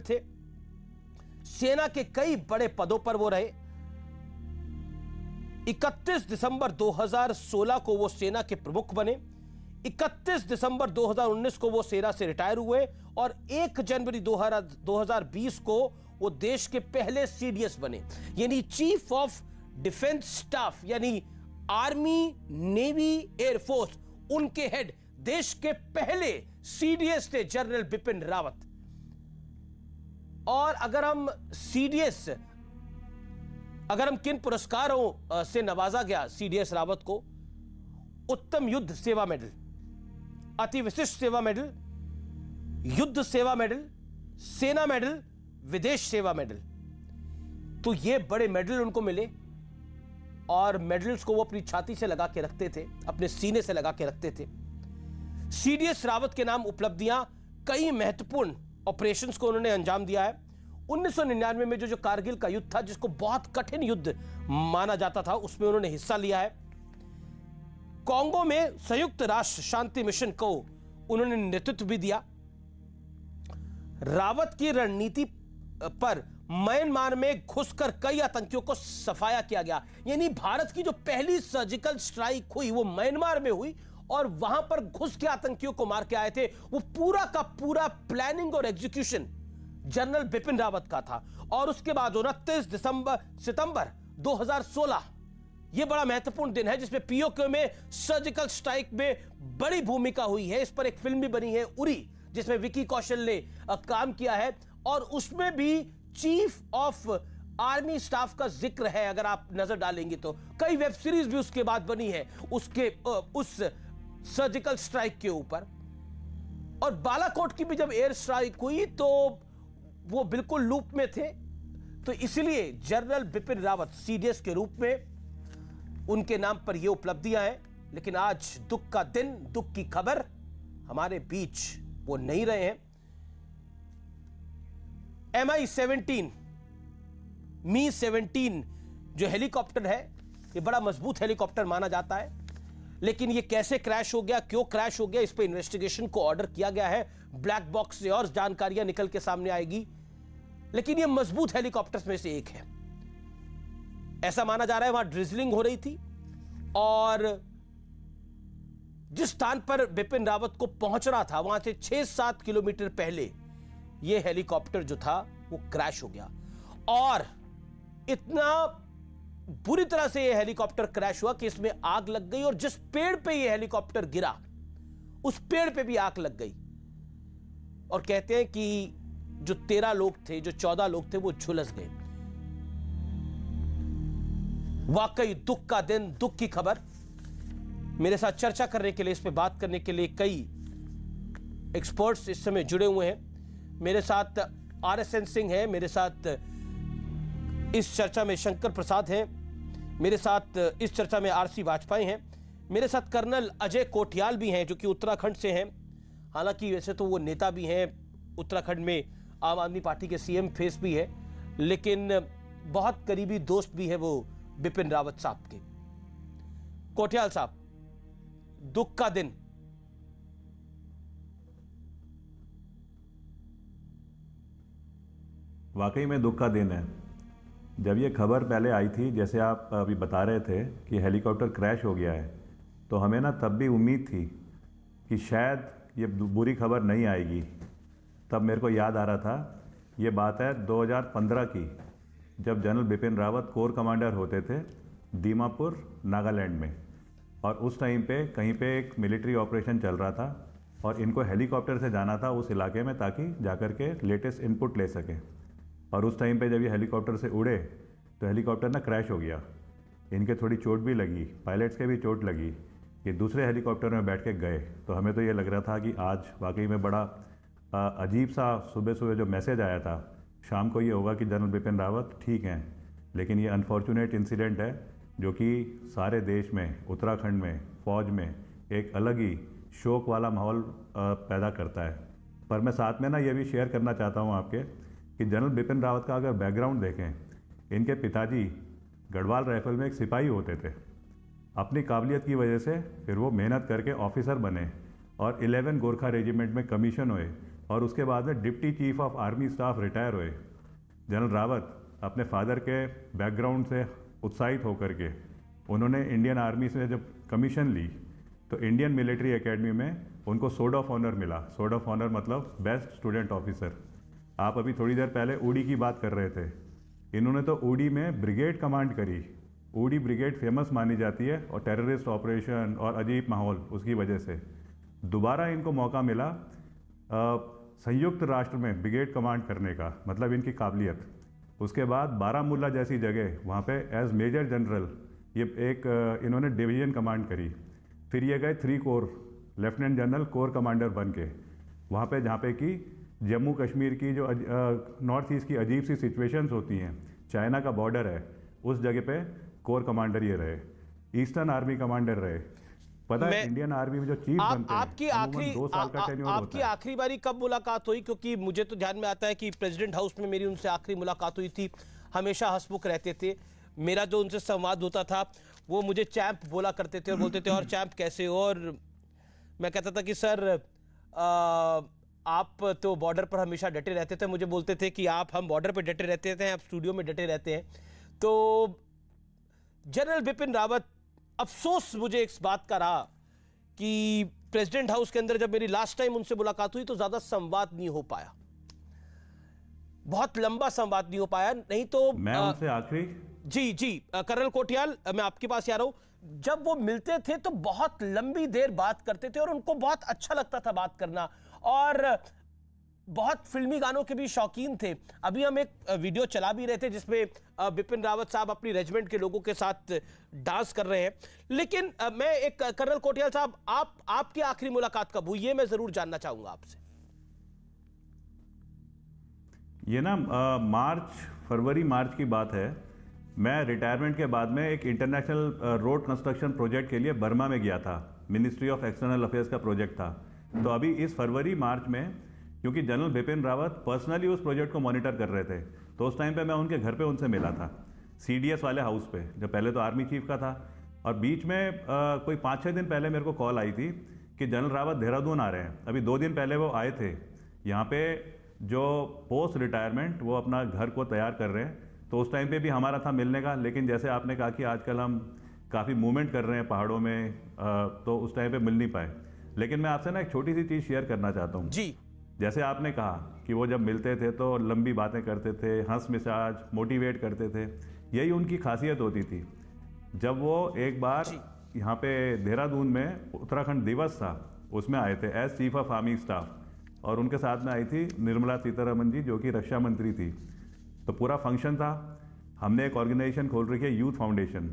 थे। सेना के कई बड़े पदों पर वो रहे। 31 दिसंबर 2016 को वो सेना के प्रमुख बने। 31 दिसंबर 2019 को वो सेना से रिटायर हुए और 1 जनवरी 2020 को वो देश के पहले सीडीएस बने, यानी चीफ ऑफ डिफेंस स्टाफ, यानी आर्मी, नेवी, एयरफोर्स, उनके हेड देश के पहले सीडीएस थे जनरल बिपिन रावत। और अगर हम सीडीएस, अगर हम किन पुरस्कारों से नवाजा गया सीडीएस रावत को, उत्तम युद्ध सेवा मेडल, अति विशिष्ट सेवा मेडल, युद्ध सेवा मेडल, सेना मेडल, विदेश सेवा मेडल, तो ये बड़े मेडल उनको मिले। और मेडल्स को वो अपनी छाती से लगा के रखते थे, अपने सीने से लगा के रखते थे। सीडीएस रावत के नाम उपलब्धियां, कई महत्वपूर्ण ऑपरेशंस को उन्होंने अंजाम दिया है। 1999 में जो कारगिल का युद्ध था, जिसको बहुत कठिन युद्ध माना जाता था, उसमें उन्होंने हिस्सा लिया है। कांगो में संयुक्त राष्ट्र शांति मिशन को उन्होंने नेतृत्व भी दिया। रावत की रणनीति पर म्यांमार में घुसकर कई आतंकियों को सफाया किया गया, यानी भारत की जो पहली सर्जिकल स्ट्राइक हुई वो म्यांमार में हुई और वहां पर घुस के आतंकियों को मार के आए थे। वो पूरा का पूरा प्लानिंग और एग्जीक्यूशन जनरल बिपिन रावत का था। और उसके बाद 29 सितंबर 2016, यह बड़ा महत्वपूर्ण दिन है जिसमें पीओके में सर्जिकल स्ट्राइक में बड़ी भूमिका हुई है। इस पर एक फिल्म भी बनी है, उरी, जिसमें विकी कौशल ने काम किया है और उसमें भी चीफ ऑफ आर्मी स्टाफ का जिक्र है। अगर आप नजर डालेंगे तो कई वेब सीरीज भी उसके बाद बनी है उस सर्जिकल स्ट्राइक के ऊपर। और बालाकोट की भी जब एयर स्ट्राइक हुई तो वो बिल्कुल लूप में थे। तो इसलिए जनरल बिपिन रावत सीडीएस के रूप में उनके नाम पर ये उपलब्धियां हैं। लेकिन आज दुख का दिन, दुख की खबर, हमारे बीच वो नहीं रहे हैं। Mi-17 Mi-17 जो हेलीकॉप्टर है, ये बड़ा मजबूत हेलीकॉप्टर माना जाता है। लेकिन ये कैसे क्रैश हो गया, क्यों क्रैश हो गया, इस पर इन्वेस्टिगेशन को ऑर्डर किया गया है। ब्लैक बॉक्स से और जानकारियां निकल के सामने आएगी। लेकिन ये मजबूत हेलीकॉप्टर्स में से एक है। ऐसा माना जा रहा है वहां ड्रिजलिंग हो रही थी और जिस स्थान पर बिपिन रावत को पहुंच रहा था वहां से 6-7 किलोमीटर पहले यह हेलीकॉप्टर जो था वो क्रैश हो गया। और इतना बुरी तरह से यह हेलीकॉप्टर क्रैश हुआ कि इसमें आग लग गई और जिस पेड़ पे यह हेलीकॉप्टर गिरा उस पेड़ पे भी आग लग गई। और कहते हैं कि जो 13 लोग थे, जो 14 लोग थे, वो झुलस गए। वाकई दुख का दिन, दुख की खबर। मेरे साथ चर्चा करने के लिए, इस पे बात करने के लिए कई एक्सपर्ट्स इस समय जुड़े हुए हैं। मेरे साथ RSN सिंह है, मेरे साथ इस चर्चा में शंकर प्रसाद हैं, मेरे साथ इस चर्चा में RC वाजपेयी हैं, मेरे साथ कर्नल अजय कोठियाल भी हैं जो कि उत्तराखंड से हैं। हालांकि वैसे तो वो नेता भी हैं, उत्तराखंड में आम आदमी पार्टी के CM फेस भी है, लेकिन बहुत करीबी दोस्त भी है वो बिपिन रावत साहब के। कोठियाल साहब, दुख का दिन। वाकई में दुख का दिन है। जब ये खबर पहले आई थी, जैसे आप अभी बता रहे थे कि हेलीकॉप्टर क्रैश हो गया है, तो हमें ना तब भी उम्मीद थी कि शायद ये बुरी खबर नहीं आएगी। तब मेरे को याद आ रहा था, ये बात है 2015 की, जब general Bipin Rawat core commander होते थे दीमापुर, नागालैंड में। और उस टाइम पे कहीं पे एक मिलिट्री ऑपरेशन चल रहा था और इनको हेलीकॉप्टर से जाना था उस इलाके में ताकि जाकर के लेटेस्ट इनपुट ले सकें। और उस टाइम पे जब ये हेलीकॉप्टर से उड़े तो हेलीकॉप्टर ना क्रैश हो गया। इनके थोड़ी चोट भी लगी, पायलट्स के भी चोट लगी। ये दूसरे हेलीकॉप्टर में बैठ के गए। तो हमें तो ये लग रहा था कि आज वाकई में बड़ा अजीब सा सुबह सुबह जो मैसेज आया था, शाम को ये होगा कि जनरल बिपिन रावत ठीक हैं। लेकिन ये अनफॉर्चुनेट इंसिडेंट है जो कि सारे देश में, उत्तराखंड में, फौज में एक अलग ही शोक वाला माहौल पैदा करता है। पर मैं साथ में ना ये भी शेयर करना चाहता हूँ आपके कि जनरल बिपिन रावत का अगर बैकग्राउंड देखें, इनके पिताजी गढ़वाल राइफल में एक सिपाही होते थे। अपनी काबिलियत की वजह से फिर वो मेहनत करके ऑफिसर बने और 11 गोरखा रेजिमेंट में कमीशन हुए, और उसके बाद में deputy chief of army staff retire हुए। जनरल रावत अपने फादर के बैकग्राउंड से उत्साहित होकर के उन्होंने इंडियन आर्मी से जब कमीशन ली तो इंडियन मिलिट्री एकेडमी में उनको सोर्ड ऑफ ऑनर मिला। सोर्ड ऑफ ऑनर मतलब बेस्ट स्टूडेंट ऑफिसर। आप अभी थोड़ी देर पहले उड़ी की बात कर रहे थे, इन्होंने तो उड़ी में ब्रिगेड कमांड करी। उड़ी ब्रिगेड फेमस मानी जाती है और टेररिस्ट ऑपरेशन और अजीब माहौल उसकी वजह से दोबारा इनको मौका मिला संयुक्त राष्ट्र में ब्रिगेड कमांड करने का, मतलब इनकी काबिलियत। उसके बाद बारामूला जैसी जगह वहाँ पे एज मेजर जनरल ये एक इन्होंने डिवीजन कमांड करी। फिर ये गए 3 core lieutenant general core commander बन के वहाँ पे, जहाँ पे कि जम्मू कश्मीर की जो नॉर्थ ईस्ट की अजीब सी सिचुएशंस होती हैं, चाइना का बॉर्डर है, उस जगह पे कोर कमांडर ये रहे, ईस्टर्न आर्मी कमांडर रहे। पता है इंडियन आर्मी में जो चीफ बनते हैं आपकी आखिरी 2 साल का टेन्योर होता है। आपकी आखिरी बारी कब मुलाकात हुई? क्योंकि मुझे तो ध्यान में आता है कि प्रेसिडेंट हाउस में मेरी उनसे आखिरी मुलाकात हुई थी। हमेशा हंसमुख रहते थे। मेरा जो उनसे संवाद होता था वो मुझे चैंप बोला करते थे और बोलते थे और चैंप कैसे हो, और मैं कहता था कि सर आप तो बॉर्डर पर हमेशा डटे रहते थे। मुझे बोलते थे कि हम बॉर्डर पर डटे रहते थे, आप स्टूडियो में डटे रहते हैं। तो जनरल बिपिन रावत, अफसोस मुझे इस बात का रहा कि प्रेसिडेंट हाउस के अंदर जब मेरी लास्ट टाइम उनसे मुलाकात हुई तो ज्यादा संवाद नहीं हो पाया, बहुत लंबा संवाद नहीं हो पाया। नहीं तो मैं उनसे आखिरी जी कर्नल कोटियाल, मैं आपके पास आ रहा हूं। जब वो मिलते थे तो बहुत लंबी देर बात करते थे और उनको बहुत अच्छा लगता था बात करना, और बहुत फिल्मी गानों के भी शौकीन थे। अभी हम एक वीडियो चला भी रहे थे जिसमें बिपिन रावत साहब अपनी रेजिमेंट के लोगों के साथ डांस कर रहे हैं। लेकिन मैं एक कर्नल कोटियाल साहब, आपकी आखिरी मुलाकात कब हुई, ये मैं जरूर जानना चाहूंगा आपसे। ये ना फरवरी मार्च की बात है। मैं रिटायरमेंट के बाद में एक इंटरनेशनल रोड कंस्ट्रक्शन प्रोजेक्ट के लिए बर्मा में गया था। मिनिस्ट्री ऑफ एक्सटर्नल अफेयर्स का प्रोजेक्ट था। तो अभी इस फरवरी मार्च में, क्योंकि जनरल बिपिन रावत पर्सनली उस प्रोजेक्ट को मॉनिटर कर रहे थे, तो उस टाइम पे मैं उनके घर पे उनसे मिला था, CDS वाले हाउस पे, जो पहले तो आर्मी चीफ का था। और बीच में कोई 5-6 दिन पहले मेरे को कॉल आई थी कि जनरल रावत देहरादून आ रहे हैं। अभी 2 दिन पहले वो आए थे यहाँ पे, जो पोस्ट रिटायरमेंट वो अपना घर को तैयार कर रहे हैं। तो उस टाइम पे भी हमारा था मिलने का, लेकिन जैसे आपने कहा कि आजकल हम काफ़ी मूवमेंट कर रहे हैं पहाड़ों में, तो उस टाइम पे मिल नहीं पाए। लेकिन मैं आपसे ना एक छोटी सी चीज़ शेयर करना चाहता हूँ। जी, जैसे आपने कहा कि वो जब मिलते थे तो लंबी बातें करते थे, हंस मिजाज, मोटिवेट करते थे, यही उनकी खासियत होती थी। जब वो एक बार यहाँ पे देहरादून में उत्तराखंड दिवस था, उसमें आए थे as chief of army staff, और उनके साथ में आई थी निर्मला सीतारमन जी, जो कि रक्षा मंत्री थी। तो पूरा फंक्शन था। हमने एक ऑर्गेनाइजेशन खोल रखी है, यूथ फाउंडेशन,